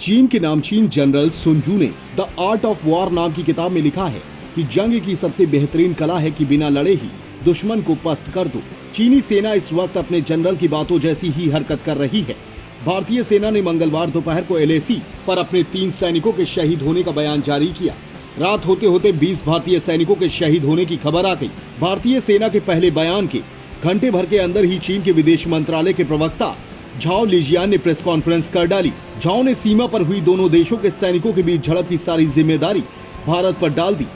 चीन के नामचीन जनरल सुन जू ने द आर्ट ऑफ वॉर नाम की किताब में लिखा है कि जंग की सबसे बेहतरीन कला है कि बिना लड़े ही दुश्मन को पस्त कर दो। चीनी सेना इस वक्त अपने जनरल की बातों जैसी ही हरकत कर रही है। भारतीय सेना ने मंगलवार दोपहर को LAC पर अपने 3 सैनिकों के शहीद होने का बयान जारी किया। रात होते होते 20 भारतीय सैनिकों के शहीद होने की खबर आ गई। भारतीय सेना के पहले बयान के घंटे भर के अंदर ही चीन के विदेश मंत्रालय के प्रवक्ता झाओ लिजियान ने प्रेस कॉन्फ्रेंस कर डाली। झाओ ने सीमा पर हुई दोनों देशों के सैनिकों के बीच झड़प की सारी जिम्मेदारी भारत पर डाल दी।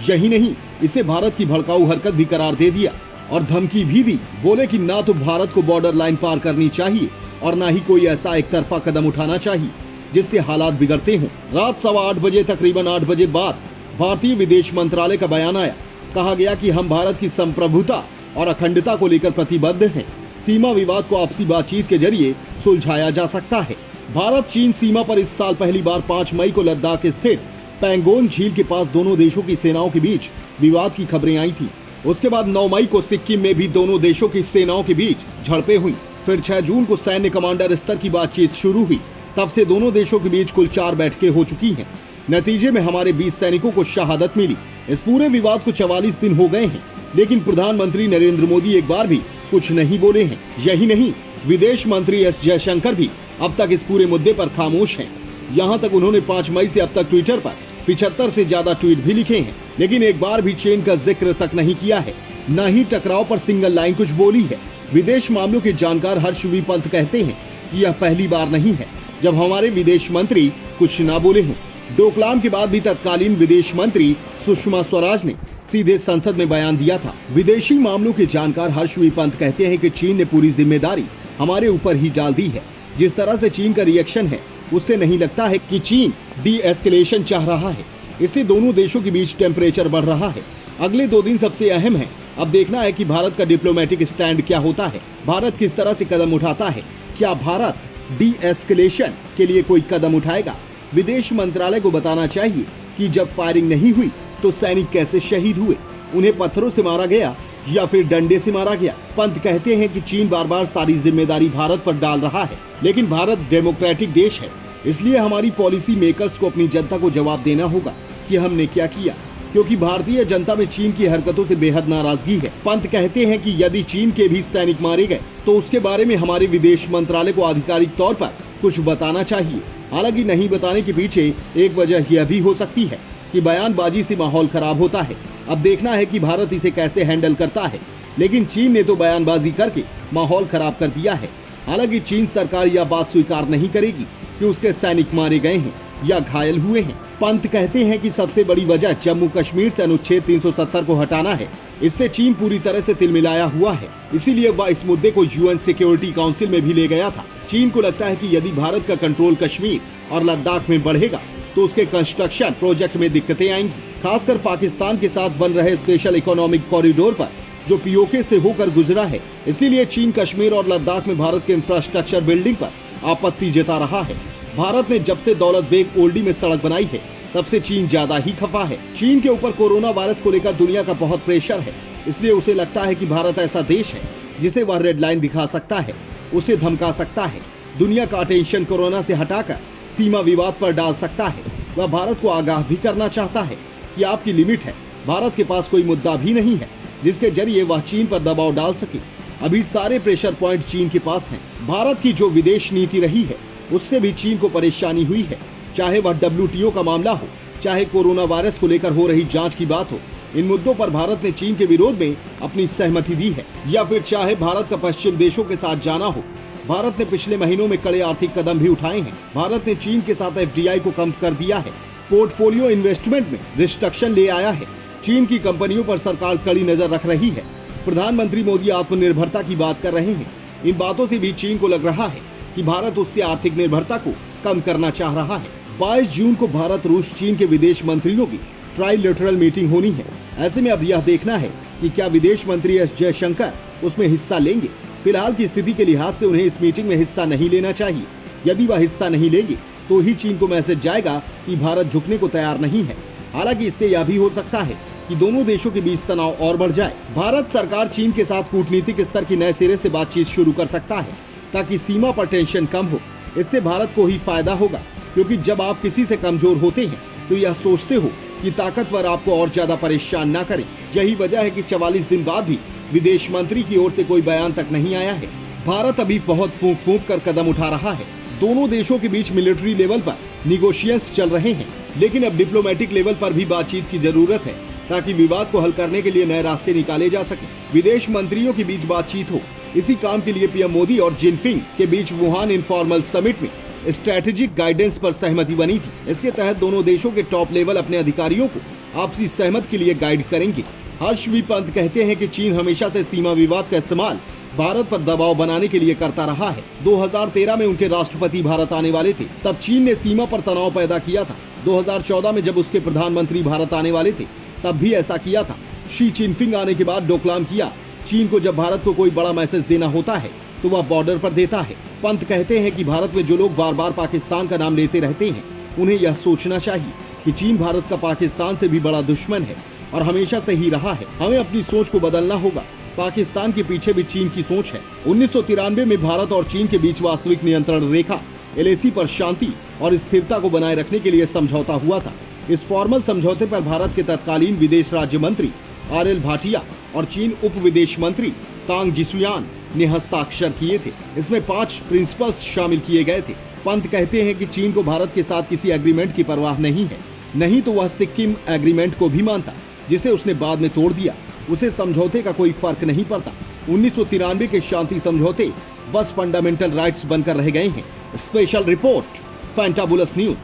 यही नहीं, इसे भारत की भड़काऊ हरकत भी करार दे दिया और धमकी भी दी। बोले कि ना तो भारत को बॉर्डर लाइन पार करनी चाहिए और ना ही कोई ऐसा एक तरफा कदम उठाना चाहिए जिससे हालात बिगड़ते हों। रात 8:15 बजे तकरीबन 8 बजे बाद भारतीय विदेश मंत्रालय का बयान आया। कहा गया कि हम भारत की संप्रभुता और अखंडता को लेकर प्रतिबद्ध हैं। सीमा विवाद को आपसी बातचीत के जरिए सुलझाया जा सकता है। भारत चीन सीमा पर इस साल पहली बार 5 मई को लद्दाख स्थित पैंगोंग झील के पास दोनों देशों की सेनाओं के बीच विवाद की खबरें आई थी। उसके बाद 9 मई को सिक्किम में भी दोनों देशों की सेनाओं के बीच झड़पें हुई। फिर 6 जून को सैन्य कमांडर स्तर की बातचीत शुरू हुई। तब से दोनों देशों के बीच कुल 4 बैठकें हो चुकी हैं। नतीजे में हमारे 20 सैनिकों को शहादत मिली। इस पूरे विवाद को 44 दिन हो गए हैं, लेकिन प्रधानमंत्री नरेंद्र मोदी एक बार भी कुछ नहीं बोले हैं। यही नहीं, विदेश मंत्री S जयशंकर भी अब तक इस पूरे मुद्दे पर खामोश हैं। यहाँ तक उन्होंने 5 मई से अब तक ट्विटर पर 75 से ज्यादा ट्वीट भी लिखे हैं, लेकिन एक बार भी चीन का जिक्र तक नहीं किया है। न ही टकराव पर सिंगल लाइन कुछ बोली है। विदेश मामलों के जानकार हर्ष वी पंत कहते हैं कि यह पहली बार नहीं है जब हमारे विदेश मंत्री कुछ न बोले हों। डोकलाम के बाद भी तत्कालीन विदेश मंत्री सुषमा स्वराज ने सीधे संसद में बयान दिया था। विदेशी मामलों के जानकार हर्ष वी पंत कहते हैं कि चीन ने पूरी जिम्मेदारी हमारे ऊपर ही डाल दी है। जिस तरह से चीन का रिएक्शन है, उससे नहीं लगता है कि चीन डी-एस्केलेशन चाह रहा है। इससे दोनों देशों के बीच टेम्परेचर बढ़ रहा है। अगले 2 दिन सबसे अहम है। अब देखना है कि भारत का डिप्लोमेटिक स्टैंड क्या होता है। भारत किस तरह से कदम उठाता है। क्या भारत डी-एस्केलेशन के लिए कोई कदम उठाएगा? विदेश मंत्रालय को बताना चाहिए कि जब फायरिंग नहीं हुई तो सैनिक कैसे शहीद हुए, उन्हें पत्थरों से मारा गया या फिर डंडे से मारा गया। पंत कहते हैं कि चीन बार बार सारी जिम्मेदारी भारत पर डाल रहा है, लेकिन भारत डेमोक्रेटिक देश है, इसलिए हमारी पॉलिसी मेकर्स को अपनी जनता को जवाब देना होगा कि हमने क्या किया, क्योंकि भारतीय जनता में चीन की हरकतों से बेहद नाराजगी है। पंत कहते हैं कि यदि चीन के भी सैनिक मारे गए तो उसके बारे में हमारे विदेश मंत्रालय को आधिकारिक तौर पर कुछ बताना चाहिए। हालांकि नहीं बताने के पीछे एक वजह यह भी हो सकती है कि बयानबाजी से माहौल खराब होता है। अब देखना है कि भारत इसे कैसे हैंडल करता है, लेकिन चीन ने तो बयानबाजी करके माहौल खराब कर दिया है। हालांकि चीन सरकार यह बात स्वीकार नहीं करेगी कि उसके सैनिक मारे गए हैं या घायल हुए हैं। पंत कहते हैं कि सबसे बड़ी वजह जम्मू कश्मीर से अनुच्छेद 370 को हटाना है। इससे चीन पूरी तरह से तिलमिलाया हुआ है, इसीलिए वह इस मुद्दे को UN सिक्योरिटी काउंसिल में भी ले गया था। चीन को लगता है कि यदि भारत का कंट्रोल कश्मीर और लद्दाख में बढ़ेगा तो उसके कंस्ट्रक्शन प्रोजेक्ट में दिक्कतें आएंगी, खासकर पाकिस्तान के साथ बन रहे स्पेशल इकोनॉमिक कॉरिडोर पर जो POK से होकर गुजरा है। इसीलिए चीन कश्मीर और लद्दाख में भारत के इंफ्रास्ट्रक्चर बिल्डिंग पर आपत्ति जता रहा है। भारत ने जब से दौलत बेग ओल्डी में सड़क बनाई है, तब से चीन ज्यादा ही खफा है। चीन के ऊपर कोरोना वायरस को लेकर दुनिया का बहुत प्रेशर है, इसलिए उसे लगता है कि भारत ऐसा देश है जिसे वह रेड लाइन दिखा सकता है, उसे धमका सकता है, दुनिया का अटेंशन कोरोना से हटाकर सीमा विवाद पर डाल सकता है। वह भारत को आगाह भी करना चाहता है कि आपकी लिमिट है। भारत के पास कोई मुद्दा भी नहीं है जिसके जरिए वह चीन पर दबाव डाल सके। अभी सारे प्रेशर पॉइंट चीन के पास हैं। भारत की जो विदेश नीति रही है उससे भी चीन को परेशानी हुई है, चाहे वह WTO का मामला हो, चाहे कोरोना वायरस को लेकर हो रही जांच की बात हो। इन मुद्दों पर भारत ने चीन के विरोध में अपनी सहमति दी है, या फिर चाहे भारत का पश्चिम देशों के साथ जाना हो। भारत ने पिछले महीनों में कड़े आर्थिक कदम भी उठाए हैं। भारत ने चीन के साथ FDI को कम कर दिया है, पोर्टफोलियो इन्वेस्टमेंट में रिस्ट्रिक्शन ले आया है। चीन की कंपनियों पर सरकार कड़ी नजर रख रही है। प्रधानमंत्री मोदी आत्मनिर्भरता की बात कर रहे हैं। इन बातों से भी चीन को लग रहा है कि भारत उससे आर्थिक निर्भरता को कम करना चाह रहा है। 22 जून को भारत रूस चीन के विदेश मंत्रियों की ट्राइलेटरल मीटिंग होनी है। ऐसे में अब यह देखना है कि क्या विदेश मंत्री S जयशंकर उसमें हिस्सा लेंगे। फिलहाल की स्थिति के लिहाज से उन्हें इस मीटिंग में हिस्सा नहीं लेना चाहिए। यदि वह हिस्सा नहीं लेंगे तो ही चीन को मैसेज जाएगा कि भारत झुकने को तैयार नहीं है। हालांकि इससे यह भी हो सकता है कि दोनों देशों के बीच तनाव और बढ़ जाए। भारत सरकार चीन के साथ कूटनीतिक स्तर की नए सिरे से बातचीत शुरू कर सकता है ताकि सीमा पर टेंशन कम हो। इससे भारत को ही फायदा होगा। क्योंकि जब आप किसी से कमजोर होते हैं तो यह सोचते हो कि ताकतवर आपको और ज्यादा परेशान न करें। यही वजह है कि 44 दिन बाद भी विदेश मंत्री की ओर से कोई बयान तक नहीं आया है। भारत अभी बहुत फूंक फूंक कर कदम उठा रहा है। दोनों देशों के बीच मिलिट्री लेवल पर निगोशिएशंस चल रहे हैं, लेकिन अब डिप्लोमेटिक लेवल पर भी बातचीत की जरूरत है ताकि विवाद को हल करने के लिए नए रास्ते निकाले जा सके। विदेश मंत्रियों के बीच बातचीत हो, इसी काम के लिए पीएम मोदी और जिनपिंग के बीच वुहान इनफॉर्मल समिट में स्ट्रेटेजिक गाइडेंस पर सहमति बनी थी। इसके तहत दोनों देशों के टॉप लेवल अपने अधिकारियों को आपसी सहमति के लिए गाइड करेंगे। हर्ष वी पंत कहते हैं कि चीन हमेशा से सीमा विवाद का इस्तेमाल भारत पर दबाव बनाने के लिए करता रहा है। 2013 में उनके राष्ट्रपति भारत आने वाले थे, तब चीन ने सीमा पर तनाव पैदा किया था। 2014 में जब उसके प्रधानमंत्री भारत आने वाले थे, तब भी ऐसा किया था। शी चिनफिंग आने के बाद डोकलाम किया। चीन को जब भारत को कोई बड़ा मैसेज देना होता है तो वह बॉर्डर पर देता है। पंत कहते हैं कि भारत में जो लोग बार बार पाकिस्तान का नाम लेते रहते हैं, उन्हें यह सोचना चाहिए कि चीन भारत का पाकिस्तान से भी बड़ा दुश्मन है और हमेशा से ही रहा है। हमें अपनी सोच को बदलना होगा। पाकिस्तान के पीछे भी चीन की सोच है। 1993 में भारत और चीन के बीच वास्तविक नियंत्रण रेखा LAC पर शांति और स्थिरता को बनाए रखने के लिए समझौता हुआ था। इस फॉर्मल समझौते पर भारत के तत्कालीन विदेश राज्य मंत्री RL भाटिया और चीन उप विदेश मंत्री तांग जिसुयान ने हस्ताक्षर किए थे। इसमें 5 प्रिंसिपल्स शामिल किए गए थे। पंत कहते हैं कि चीन को भारत के साथ किसी एग्रीमेंट की परवाह नहीं है, नहीं तो वह सिक्किम एग्रीमेंट को भी मानता, जिसे उसने बाद में तोड़ दिया। उसे समझौते का कोई फर्क नहीं पड़ता। 1993 के शांति समझौते बस फंडामेंटल राइट्स बनकर रह गए हैं। Special report, fantabulous news.